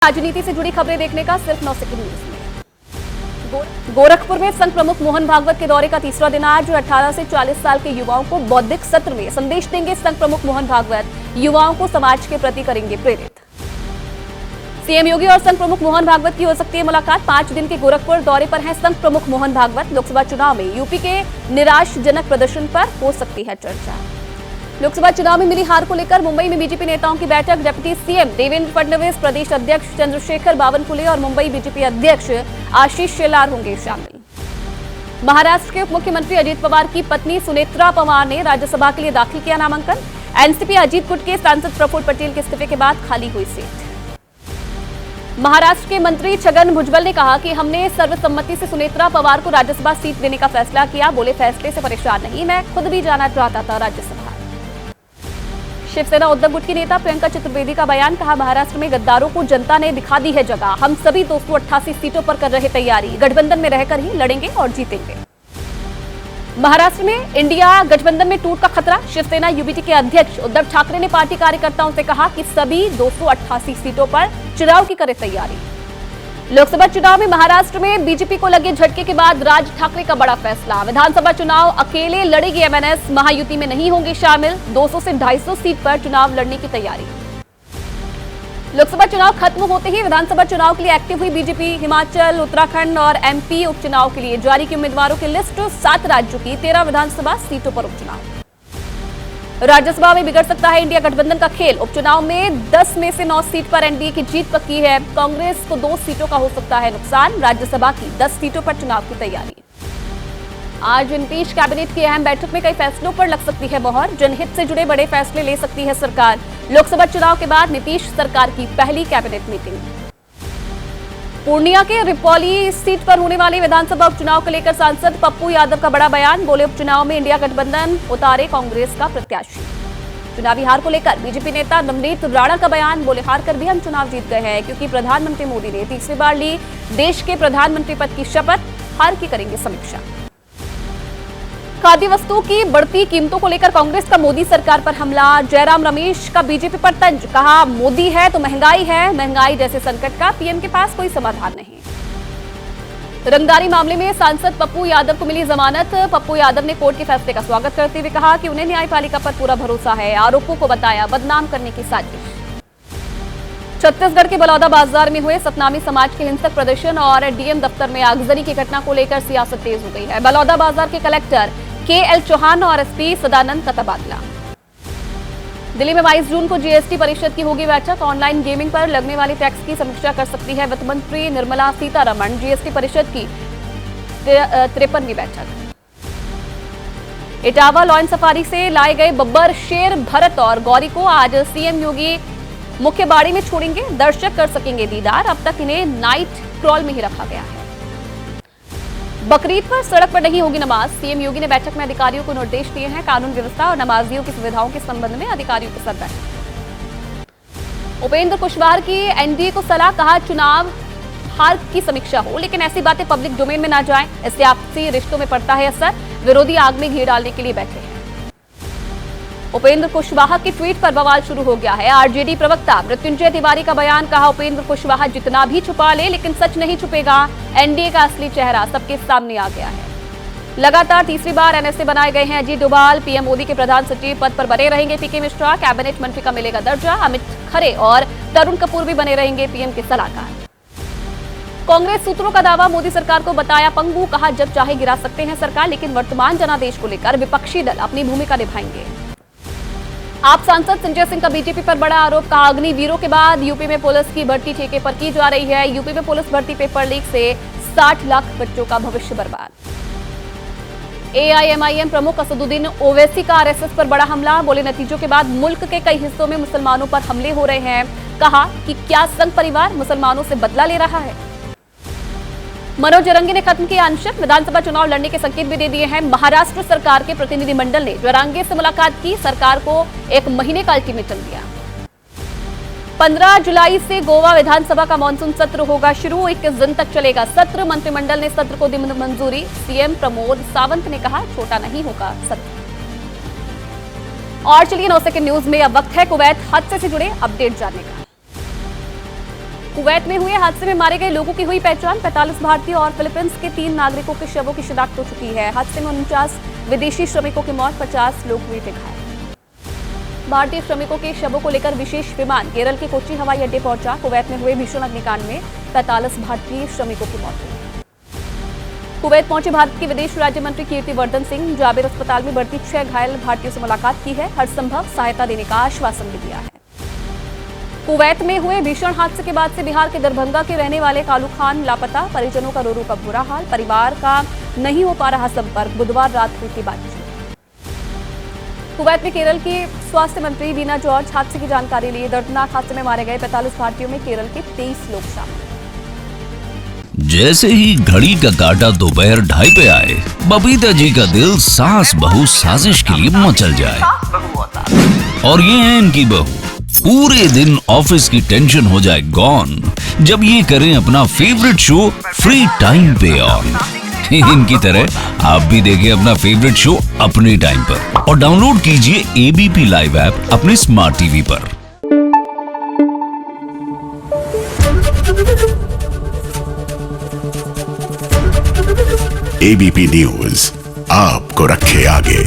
राजनीति से जुड़ी खबरें देखने का सिर्फ 9 सेकंड न्यूज में। गोरखपुर में संघ प्रमुख मोहन भागवत के दौरे का तीसरा दिन आज 18 से 40 साल के युवाओं को बौद्धिक सत्र में संदेश देंगे। संघ प्रमुख मोहन भागवत युवाओं को समाज के प्रति करेंगे प्रेरित। सीएम योगी और संघ प्रमुख मोहन भागवत की हो सकती है मुलाकात। 5 दिन के गोरखपुर दौरे पर हैं संघ प्रमुख मोहन भागवत। लोकसभा चुनाव में यूपी के निराशाजनक प्रदर्शन पर हो सकती है चर्चा। लोकसभा चुनाव में मिली हार को लेकर मुंबई में बीजेपी नेताओं की बैठक। डिप्टी सीएम देवेंद्र फडणवीस, प्रदेश अध्यक्ष चंद्रशेखर बावनकुले और मुंबई बीजेपी अध्यक्ष आशीष शेलार होंगे शामिल। महाराष्ट्र के उप मुख्यमंत्री अजित पवार की पत्नी सुनेत्रा पवार ने राज्यसभा के लिए दाखिल किया नामांकन। एनसीपी अजीत गुट के सांसद प्रफुल्ल पटेल के इस्तीफे के बाद खाली हुई सीट। महाराष्ट्र के मंत्री छगन भुजबल ने कहा कि हमने सर्वसम्मति से सुनेत्रा पवार को राज्यसभा सीट देने का फैसला किया। बोले, फैसले से परेशान नहीं, मैं खुद भी जाना चाहता था राज्यसभा। शिवसेना उद्धव गुट की नेता प्रियंका चतुर्वेदी का बयान। कहा, महाराष्ट्र में गद्दारों को जनता ने दिखा दी है जगह। हम सभी 288 सीटों पर कर रहे तैयारी। गठबंधन में रहकर ही लड़ेंगे और जीतेंगे। महाराष्ट्र में इंडिया गठबंधन में टूट का खतरा। शिवसेना यूबीटी के अध्यक्ष उद्धव ठाकरे ने पार्टी कार्यकर्ताओं से कहा कि सभी 288 सीटों पर चुनाव की करें तैयारी। लोकसभा चुनाव में महाराष्ट्र में बीजेपी को लगे झटके के बाद राज ठाकरे का बड़ा फैसला। विधानसभा चुनाव अकेले लड़ेगी एमएनएस, महायुति में नहीं होंगे शामिल। 200 से 250 सीट पर चुनाव लड़ने की तैयारी। लोकसभा चुनाव खत्म होते ही विधानसभा चुनाव के लिए एक्टिव हुई बीजेपी। हिमाचल, उत्तराखंड और एमपी उपचुनाव के लिए जारी की उम्मीदवारों की लिस्ट। 7 राज्यों की 13 विधानसभा सीटों पर उपचुनाव। राज्यसभा में बिगड़ सकता है इंडिया गठबंधन का खेल। उपचुनाव में 10 में से 9 सीट पर एनडीए की जीत पक्की है। कांग्रेस को 2 सीटों का हो सकता है नुकसान। राज्यसभा की 10 सीटों पर चुनाव की तैयारी। आज नीतीश कैबिनेट की अहम बैठक में कई फैसलों पर लग सकती है मोहर। जनहित से जुड़े बड़े फैसले ले सकती है सरकार। लोकसभा चुनाव के बाद नीतीश सरकार की पहली कैबिनेट मीटिंग। पूर्णिया के रिपौली सीट पर होने वाले विधानसभा उपचुनाव को लेकर सांसद पप्पू यादव का बड़ा बयान। बोले, उपचुनाव में इंडिया गठबंधन उतारे कांग्रेस का प्रत्याशी। चुनावी हार को लेकर बीजेपी नेता नवनीत राणा का बयान। बोले, हार कर भी हम चुनाव जीत गए हैं क्योंकि प्रधानमंत्री मोदी ने तीसरी बार ली देश के प्रधानमंत्री पद की शपथ। हार की करेंगे समीक्षा। खाद्य वस्तुओं की बढ़ती कीमतों को लेकर कांग्रेस का मोदी सरकार पर हमला। जयराम रमेश का बीजेपी पर तंज। कहा, मोदी है तो महंगाई है, महंगाई जैसे संकट का पीएम के पास कोई समाधान नहीं। रंगदारी मामले में सांसद पप्पू यादव को मिली जमानत। पप्पू यादव ने कोर्ट के फैसले का स्वागत करते हुए कहा कि उन्हें न्यायपालिका पर पूरा भरोसा है। आरोपों को बताया बदनाम करने की साजिश। छत्तीसगढ़ के बलौदा बाजार में हुए सतनामी समाज के हिंसक प्रदर्शन और डीएम दफ्तर में आगजनी की घटना को लेकर सियासत तेज हो गई है। बलौदा बाजार के कलेक्टर केएल चौहान और एसपी सदानंद का तबादला। दिल्ली में 22 जून को जीएसटी परिषद की होगी बैठक। ऑनलाइन गेमिंग पर लगने वाली टैक्स की समीक्षा कर सकती है वित्त मंत्री निर्मला सीतारमण। जीएसटी परिषद की 53वीं बैठक। इटावा लॉयन सफारी से लाए गए बब्बर शेर भरत और गौरी को आज सीएम योगी मुख्य बाड़ी में छोड़ेंगे। दर्शक कर सकेंगे दीदार। अब तक इन्हें नाइट क्रॉल में ही रखा गया है। बकरीद पर सड़क पर नहीं होगी नमाज। सीएम योगी ने बैठक में अधिकारियों को निर्देश दिए हैं। कानून व्यवस्था और नमाजियों की सुविधाओं के संबंध में अधिकारियों के साथ बैठक। उपेंद्र कुशवाहा की एनडीए को सलाह। कहा, चुनाव हार की समीक्षा हो लेकिन ऐसी बातें पब्लिक डोमेन में ना जाएं, इससे आपसी रिश्तों में पड़ता है असर। विरोधी आग में घी डालने के लिए बैठे हैं। उपेंद्र कुशवाहा की ट्वीट पर बवाल शुरू हो गया है। आरजेडी प्रवक्ता मृत्युंजय तिवारी का बयान। कहा, उपेंद्र कुशवाहा जितना भी छुपा ले लेकिन सच नहीं छुपेगा। एनडीए का असली चेहरा सबके सामने आ गया है। लगातार तीसरी बार एनएसए बनाए गए हैं अजीत डोभाल। पीएम मोदी के प्रधान सचिव पद पर बने रहेंगे पीके मिश्रा। कैबिनेट मंत्री का मिलेगा दर्जा। अमित खरे और तरुण कपूर भी बने रहेंगे पीएम के सलाहकार। कांग्रेस सूत्रों का दावा, मोदी सरकार को बताया पंगु। कहा, जब चाहे गिरा सकते हैं सरकार लेकिन वर्तमान जनादेश को लेकर विपक्षी दल अपनी भूमिका निभाएंगे। आप सांसद संजय सिंह का बीजेपी पर बड़ा आरोप। कहा, अग्निवीरों के बाद यूपी में पुलिस की भर्ती ठेके पर की जा रही है। यूपी में पुलिस भर्ती पेपर लीक से 60 लाख बच्चों का भविष्य बर्बाद। एआईएमआईएम प्रमुख असदुद्दीन ओवैसी का आरएसएस पर बड़ा हमला। बोले, नतीजों के बाद मुल्क के कई हिस्सों में मुसलमानों पर हमले हो रहे हैं। कहा कि क्या संघ परिवार मुसलमानों से बदला ले रहा है। मनोज जरंगी ने खत्म किया अनशन। विधानसभा चुनाव लड़ने के संकेत भी दे दिए हैं। महाराष्ट्र सरकार के प्रतिनिधिमंडल ने जरंगी से मुलाकात की। सरकार को 1 महीने का अल्टीमेटम दिया। 15 जुलाई से गोवा विधानसभा का मानसून सत्र होगा शुरू। 21 दिन तक चलेगा सत्र। मंत्रिमंडल ने सत्र को दी मंजूरी। सीएम प्रमोद सावंत ने कहा, छोटा नहीं होगा सत्र। और चलिए 9 सेकंड न्यूज में अब वक्त है कुवैत हादसे से जुड़े अपडेट जानने का। कुवैत में हुए हादसे में मारे गए लोगों की हुई पहचान। 45 भारतीय और फिलीपींस के 3 नागरिकों के शवों की शिनाख्त हो चुकी है। हादसे में 49 विदेशी श्रमिकों की मौत, 50 लोग हुए थे घायल। भारतीय श्रमिकों के शवों को लेकर विशेष विमान केरल के कोच्चि हवाई अड्डे पहुंचा। कुवैत में हुए भीषण अग्निकांड में 45 भारतीय श्रमिकों की मौत हुई। कुवैत पहुंचे भारत के विदेश राज्य मंत्री कीर्तिवर्धन सिंह जाबिर अस्पताल में भर्ती 6 घायल भारतीयों से मुलाकात की है। हर संभव सहायता देने का आश्वासन भी दिया है। कुवैत में हुए भीषण हादसे के बाद से बिहार के दरभंगा के रहने वाले कालू खान लापता, परिजनों का रो रो का बुरा हाल, परिवार का नहीं हो पा रहा संपर्क। बुधवार रात हुई थी बातचीत। कुवैत में केरल की स्वास्थ्य मंत्री वीना जॉर्ज हादसे की जानकारी लिए। दर्दनाक हादसे में मारे गए 45 भारतीयों में केरल के 23 लोग शामिल। जैसे ही घड़ी का काटा दोपहर 2:30 पे आए, बबीता जी का दिल सास बहू साजिश के लिए मचल जाए। और ये है इनकी बहू, पूरे दिन ऑफिस की टेंशन हो जाए गॉन जब ये करें अपना फेवरेट शो फ्री टाइम पे ऑन। इनकी तरह आप भी देखिए अपना फेवरेट शो अपने टाइम पर और डाउनलोड कीजिए एबीपी लाइव ऐप अपने स्मार्ट टीवी पर। एबीपी न्यूज आपको रखे आगे।